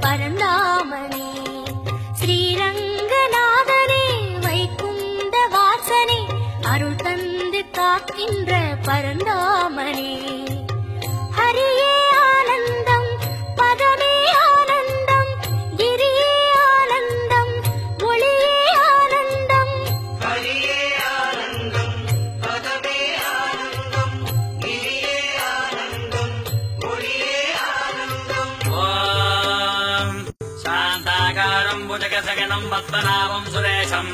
பரந்தாமனே. ஸ்ரீரங்கநாதனே வைகுந்த வாசனே அருள் தந்து காக்கின்ற பரந்தாமனே. ஹரியே ஆனந்தம் பதமே ஆனந்தம் கிரியே ஆனந்தம் ஒளியே ஆனந்தம். ஹரியே ஆனந்தம் பதமே ஆனந்தம் கிரியே ஆனந்தம் ஒளியே ஆனந்தம். ஓம் சாந்தாகாரம் புஜகசகனம் பத்மநாபம் சுரேஷம்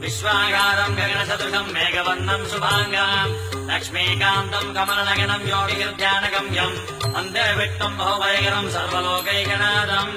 விஸ்வாகாரம் ககனசதுர்கம் மேகவர்ணம் சுபாங்காம் லக்ஷ்மீகாந்தம் கமலநகனம் யோகிர்த்யானகம்யம் வந்தே விட்டம் பௌவைகரம் சர்வலோகைகநாதம்.